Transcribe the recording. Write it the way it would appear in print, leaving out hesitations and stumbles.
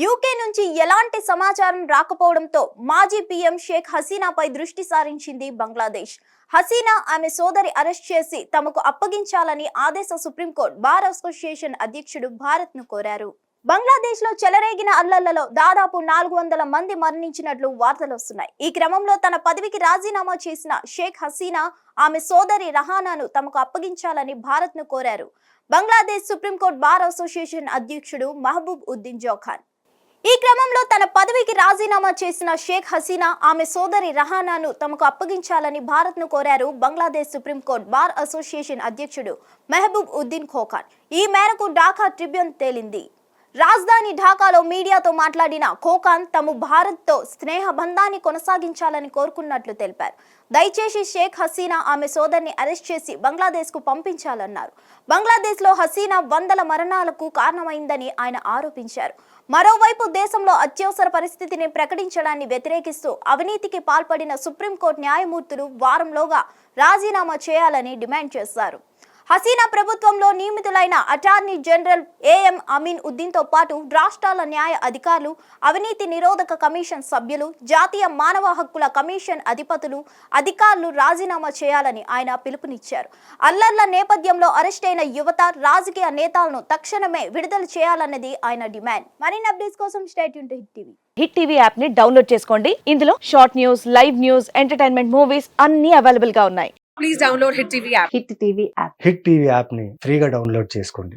UK నుంచి ఎలాంటి సమాచారం రాకపోవడంతో మాజీ పీఎం షేక్ హసీనాపై దృష్టి సారించింది బంగ్లాదేశ్. హసీనా ఆమె సోదరి అరెస్ట్ చేసి తమకు అప్పగించాలని ఆదేశ సుప్రీంకోర్టు బార్ అసోసియేషన్ అధ్యక్షుడు భారత్ను కోరారు. బంగ్లాదేశ్ లో చెలరేగిన అల్లర్లలో దాదాపు 400 మంది మరణించినట్లు వార్తలు వస్తున్నాయి. ఈ క్రమంలో తన పదవికి రాజీనామా చేసిన షేక్ హసీనా ఆమె సోదరి రహానాను తమకు అప్పగించాలని భారత్ను కోరారు. బంగ్లాదేశ్ సుప్రీంకోర్టు బార్ అసోసియేషన్ అధ్యక్షుడు మహబూబ్ ఉద్దీన్ జోఖాన్ ఈ క్రమంలో తన పదవికి రాజీనామా చేసిన షేక్ హసీనా ఆమె సోదరి రహానాను తమకు అప్పగించాలని భారత్ను కోరారు. బంగ్లాదేశ్ సుప్రీంకోర్టు బార్ అసోసియేషన్ అధ్యక్షుడు మెహబూబ్ ఉద్దీన్ ఖోఖాన్ ఈ మేరకు ఢాకా ట్రిబ్యూన్ తేలింది. రాజధాని ఢాకాలో మీడియాతో మాట్లాడిన ఖోఖాన్ తాము భారత్తో స్నేహ బంధాన్ని కొనసాగించాలని కోరుకున్నట్లు తెలిపారు. దయచేసి షేక్ హసీనా ఆమె సోదరిని అరెస్ట్ చేసి బంగ్లాదేశ్కు పంపించాలన్నారు. బంగ్లాదేశ్లో హసీనా వందల మరణాలకు కారణమైందని ఆయన ఆరోపించారు. మరోవైపు దేశంలో అత్యవసర పరిస్థితిని ప్రకటించడాన్ని వ్యతిరేకిస్తూ అవినీతికి పాల్పడిన సుప్రీంకోర్టు న్యాయమూర్తులు వారంలోగా రాజీనామా చేయాలని డిమాండ్ చేశారు. హసీనా ప్రభుత్వంలో నియమితులైన అటార్నీ జనరల్ ఏఎం అమీన్ ఉద్దీన్తో పాటు రాష్ట్రాల న్యాయ అధికారులు, అవినీతి నిరోధక కమిషన్ సభ్యులు, జాతీయ మానవ హక్కుల కమిషన్ అధికారులు రాజీనామా చేయాలని ఆయన పిలుపునిచ్చారు. అల్లర్ల నేపథ్యంలో అరెస్టైన యువత, రాజకీయ నేతలను తక్షణమే విడుదల చేయాలన్నది ఆయన డిమాండ్. మరిన్ని అప్డేట్స్ కోసం stay tune to hit TV. Hit TV app ని డౌన్లోడ్ చేసుకోండి. ఇందులో short news, live news, entertainment movies అన్ని అవైలబుల్ గా ఉన్నాయి. Please download Hit TV app. Hit TV app hit TV యాప్ని ఫ్రీగా డౌన్లోడ్ చేసుకోండి.